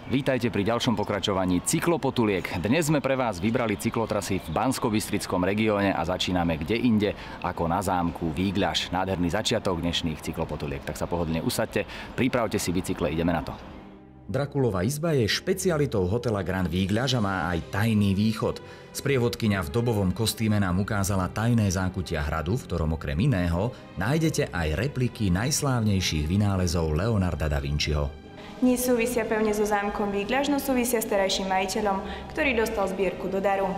Vítajte pri ďalšom pokračovaní cyklopotuliek. Dnes sme pre vás vybrali cyklotrasy v Banskobystrickom regióne a začíname kde inde ako na zámku Vígľaš. Nádherný začiatok dnešných cyklopotuliek. Tak sa pohodlne usaďte, pripravte si bicykle, ideme na to. Drakulova izba je špecialitou hotela Grand Vígľaš a má aj tajný východ. Sprievodkyňa v dobovom kostýme nám ukázala tajné zákutia hradu, v ktorom okrem iného nájdete aj repliky najslávnejších vynálezov Leonarda da Vinciho. Nesúvisia pevne so zámkom Vígľaš, no súvisia s terajším majiteľom, ktorý dostal zbierku do daru.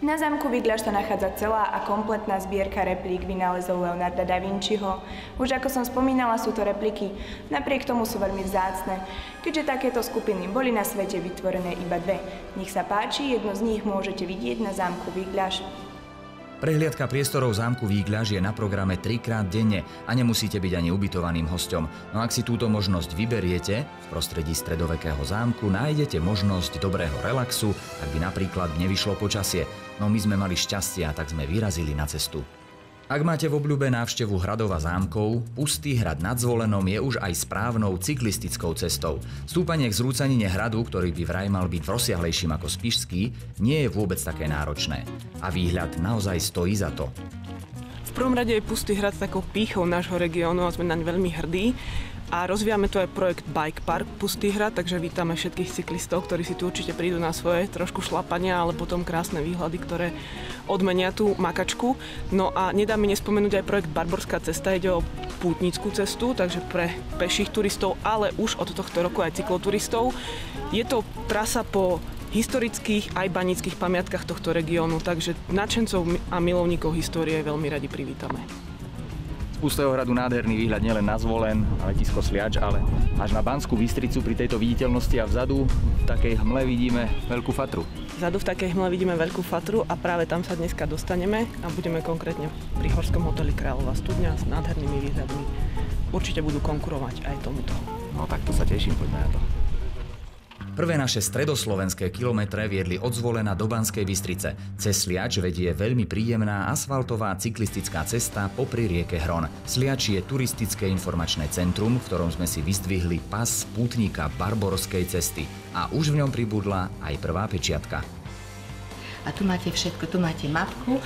Na zámku Vígľaš sa nachádza celá a kompletná zbierka replík vynálezov Leonarda da Vinciho. Už ako som spomínala, sú to repliky, napriek tomu sú veľmi vzácne, keďže takéto skupiny boli na svete vytvorené iba dve. Nech sa páči, jedno z nich môžete vidieť na zámku Vígľaš. Prehliadka priestorov zámku Vígľaš je na programe 3-krát denne a nemusíte byť ani ubytovaným hosťom. No ak si túto možnosť vyberiete, v prostredí stredovekého zámku nájdete možnosť dobrého relaxu, ak by napríklad nevyšlo počasie. No my sme mali šťastie a tak sme vyrazili na cestu. Ak máte v obľúbe návštevu hradov a zámkov, Pustý hrad nad Zvolenom je už aj správnou cyklistickou cestou. Stúpanie k zrúcanine hradu, ktorý by vraj mal byť rozsiahlejším ako Spišský, nie je vôbec také náročné. A výhľad naozaj stojí za to. V prvom rade je Pustý hrad takou pýchou nášho regiónu a sme naň veľmi hrdí. A rozvíjame tu aj projekt Bike Park Pustý hrad, takže vítame všetkých cyklistov, ktorí si tu určite prídu na svoje trošku šlapania, ale potom krásne výhľady, ktoré odmenia tú makačku. No a nedá mi nespomenúť aj projekt Barborská cesta, ide o pútnickú cestu, takže pre peších turistov, ale už od tohto roku aj cykloturistov. Je to trasa po historických aj banických pamiatkách tohto regiónu, takže nadšencov a milovníkov histórie veľmi radi privítame. Pustého hradu nádherný výhľad nielen na Zvolen a letisko Sliač, ale až na Banskú Bystricu pri tejto viditeľnosti a vzadu v takej hmle vidíme Veľkú Fatru. Vzadu v takej hmle vidíme Veľkú Fatru a práve tam sa dneska dostaneme a budeme konkrétne pri horskom hoteli Kráľová studňa s nádhernými výhľadmi. Určite budú konkurovať aj tomuto. No tak to sa teším, poďme na to. Prvé naše stredoslovenské kilometre viedli od Zvolena do Banskej Bystrice. Cez Sliač vedie veľmi príjemná asfaltová cyklistická cesta popri rieke Hron. Sliač je turistické informačné centrum, v ktorom sme si vyzdvihli pas pútnika Barborskej cesty. A už v ňom pribudla aj prvá pečiatka. A tu máte všetko, tu máte mapku,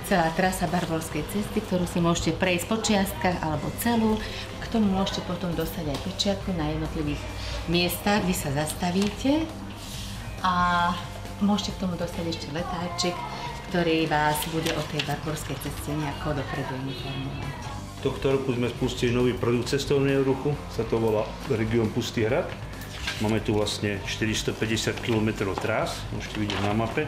celá trasa Barborskej cesty, ktorú si môžete prejsť po čiastkách alebo celú. K tomu môžete potom dostať aj pečiatku na jednotlivých miestach, kde sa zastavíte a môžete k tomu dostať ešte letáčik, ktorý vás bude o tej Barborskej ceste nejako dopredu informovať. Tohto roku sme spustili nový produkt cestovného ruchu, sa to volá Región Pustý hrad. Máme tu vlastne 450 km trás, môžete vidieť na mape.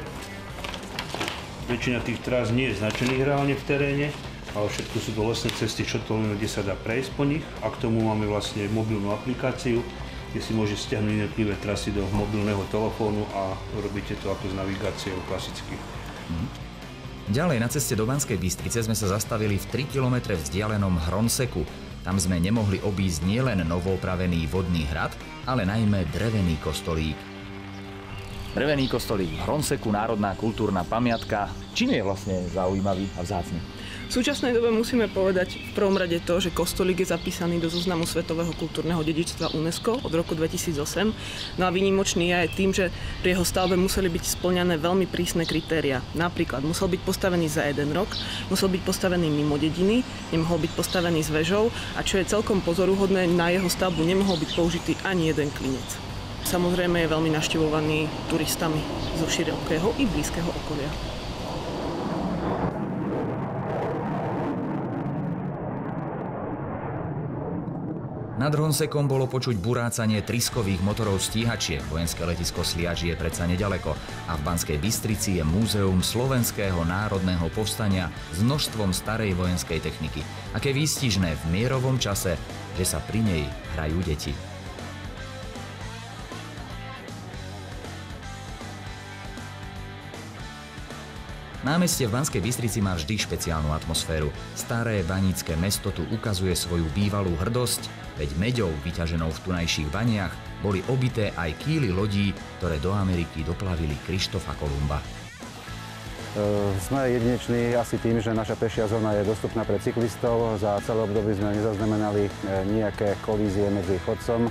Väčšina tých trás nie je značených reálne v teréne, ale všetko sú to lesné cesty, čo to len, kde sa dá prejsť po nich. A k tomu máme vlastne mobilnú aplikáciu, kde si môže stiahnuť jednotlivé trasy do mobilného telefónu a robíte to ako s navigáciou klasicky. Ďalej na ceste do Banskej Bystrice sme sa zastavili v 3 km vzdialenom Hronseku. Tam sme nemohli obísť nielen novoopravený vodný hrad, ale najmä drevený kostolík. Drevený kostolík v Hronseku, národná kultúrna pamiatka. Čím je vlastne zaujímavý a vzácny? V súčasnej dobe musíme povedať v prvom rade to, že kostolík je zapísaný do zoznamu Svetového kultúrneho dedičstva UNESCO od roku 2008. No a výnimočný je aj tým, že pri jeho stavbe museli byť spĺňané veľmi prísne kritériá. Napríklad musel byť postavený za 1 rok, musel byť postavený mimo dediny, nemohol byť postavený s vežou a čo je celkom pozoruhodné, na jeho stavbu nemohol byť použitý ani jeden klinec. Samozrejme je veľmi navštevovaný turistami zo širokého i blízkeho okolia. Nad Hronsekom bolo počuť burácanie triskových motorov stíhačiek. Vojenské letisko Sliač je predsa neďaleko a v Banskej Bystrici je múzeum Slovenského národného povstania s množstvom starej vojenskej techniky. Aké výstižné v mierovom čase, že sa pri nej hrajú deti. Námestie v Banskej Bystrici má vždy špeciálnu atmosféru. Staré banícke mesto tu ukazuje svoju bývalú hrdosť, veď meďou vyťaženou v tunajších baniach boli obité aj kýly lodí, ktoré do Ameriky doplavili Krištofa Kolumba. Sme jedineční asi tým, že naša pešia zóna je dostupná pre cyklistov. Za celé obdobie sme nezaznamenali nejaké kolízie medzi chodcom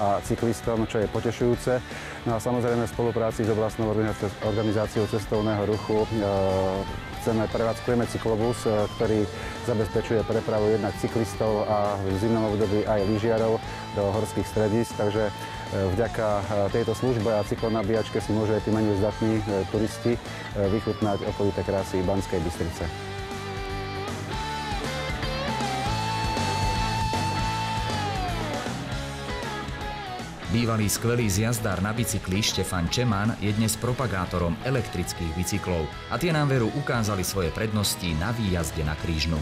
a cyklistom, čo je potešujúce. No a samozrejme v spolupráci s oblastnou organizáciou cestovného ruchu prevádzkujeme cyklobus, ktorý zabezpečuje prepravu jednak cyklistov a v zimnom období aj lyžiarov do horských stredísk. Takže vďaka tejto službe a cyklonabíjačke si môžu aj tí menej zdatní turisti vychutnať okolité krásy Banskej Bystrice. Bývalý skvelý zjazdár na bicykli Štefan Čeman je dnes propagátorom elektrických bicyklov a tie nám veru ukázali svoje prednosti na výjazde na Krížnu.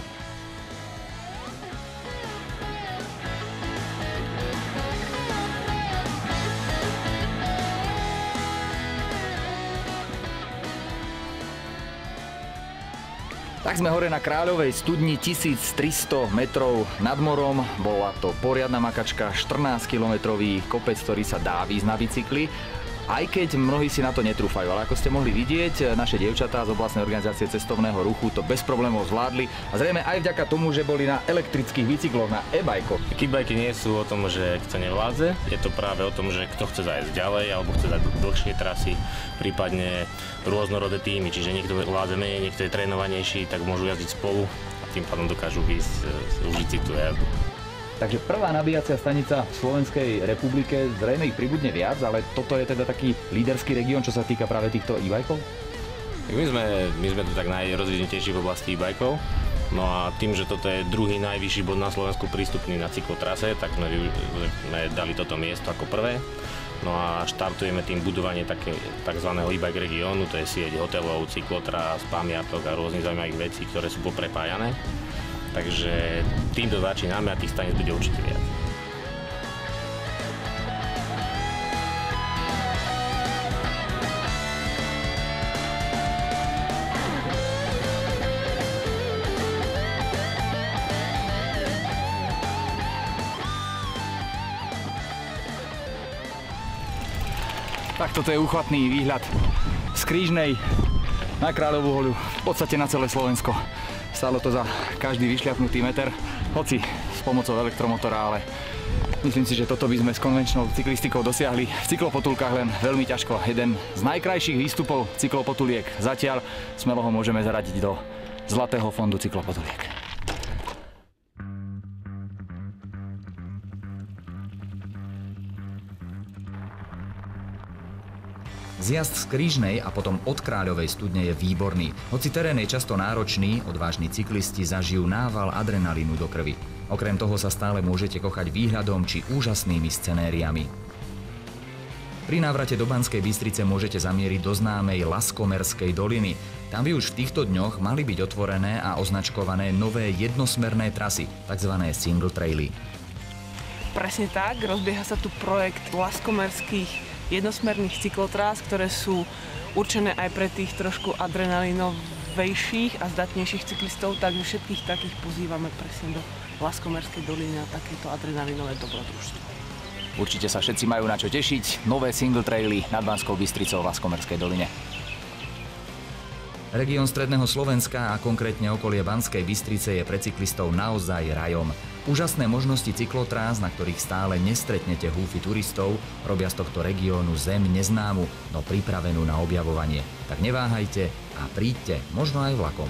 Tak sme hore na Kráľovej studni, 1300 metrov nad morom. Bola to poriadna makačka, 14-kilometrový kopec, ktorý sa dá výjsť na bicykli. Aj keď mnohí si na to netrúfajú, ale ako ste mohli vidieť, naše dievčatá z oblastnej organizácie cestovného ruchu to bez problémov zvládli a zrejme aj vďaka tomu, že boli na elektrických bicykloch, na e-bajkoch. Kickbajky nie sú o tom, že kto nevládze, je to práve o tom, že kto chce zajsť ďalej alebo chce dať dlhšie trasy, prípadne rôznorodé týmy, čiže niekto vládze menej, niekto je trénovanejší, tak môžu jazdiť spolu a tým pádom dokážu užiť si tú jazdu. Takže prvá nabíjacia stanica v Slovenskej republike, zrejme ich pribudne viac, ale toto je teda taký líderský región, čo sa týka práve týchto e-bajkov? My sme tu tak najrozvinutejší v oblasti e-bajkov. No a tým, že toto je druhý najvyšší bod na Slovensku prístupný na cyklotrase, tak sme dali toto miesto ako prvé. No a štartujeme tým budovanie tzv. E-bike regiónu, to je sieť hotelov, cyklotras, pamiatok a rôznych zaujímavých vecí, ktoré sú poprepájané. Takže týmto začíname a tých staníc bude určite viac. Tak toto je úchvatný výhľad z Krížnej na Kráľovú hoľu, v podstate na celé Slovensko. Stálo to za každý vyšľapnutý meter, hoci s pomocou elektromotora, ale myslím si, že toto by sme s konvenčnou cyklistikou dosiahli v cyklopotulkách len veľmi ťažko. Jeden z najkrajších výstupov cyklopotuliek zatiaľ, smelo ho môžeme zaradiť do Zlatého fondu cyklopotuliek. Zjazd z Krížnej a potom od Kráľovej studne je výborný. Hoci terén je často náročný, odvážni cyklisti zažijú nával adrenalínu do krvi. Okrem toho sa stále môžete kochať výhľadom či úžasnými scenériami. Pri návrate do Banskej Bystrice môžete zamieriť do známej Laskomerskej doliny. Tam by už v týchto dňoch mali byť otvorené a označkované nové jednosmerné trasy, tzv. Single traily. Presne tak, rozbieha sa tu projekt laskomerských jednosmerných cyklotrás, ktoré sú určené aj pre tých trošku adrenalinovejších a zdatnejších cyklistov, takže všetkých takých pozývame presne do Laskomerskej doliny na takéto adrenalinové dobrodružstvo. Určite sa všetci majú na čo tešiť. Nové single traily nad Banskou Bystricou v Laskomerskej doline. Región stredného Slovenska a konkrétne okolie Banskej Bystrice je pre cyklistov naozaj rajom. Úžasné možnosti cyklotrás, na ktorých stále nestretnete húfy turistov, robia z tohto regiónu zem neznámu, no pripravenú na objavovanie. Tak neváhajte a príďte, možno aj vlakom.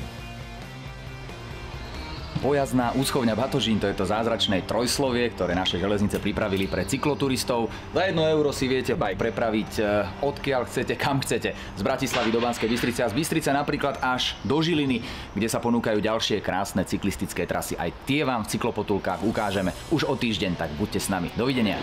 Pojazdná úschovňa Batožín, to je to zázračné trojslovie, ktoré naše železnice pripravili pre cykloturistov. Za 1 euro si viete bajk prepraviť odkiaľ chcete, kam chcete. Z Bratislavy do Banskej Bystrice a z Bystrice napríklad až do Žiliny, kde sa ponúkajú ďalšie krásne cyklistické trasy. Aj tie vám v cyklopotulkách ukážeme už o týždeň, tak buďte s nami. Dovidenia.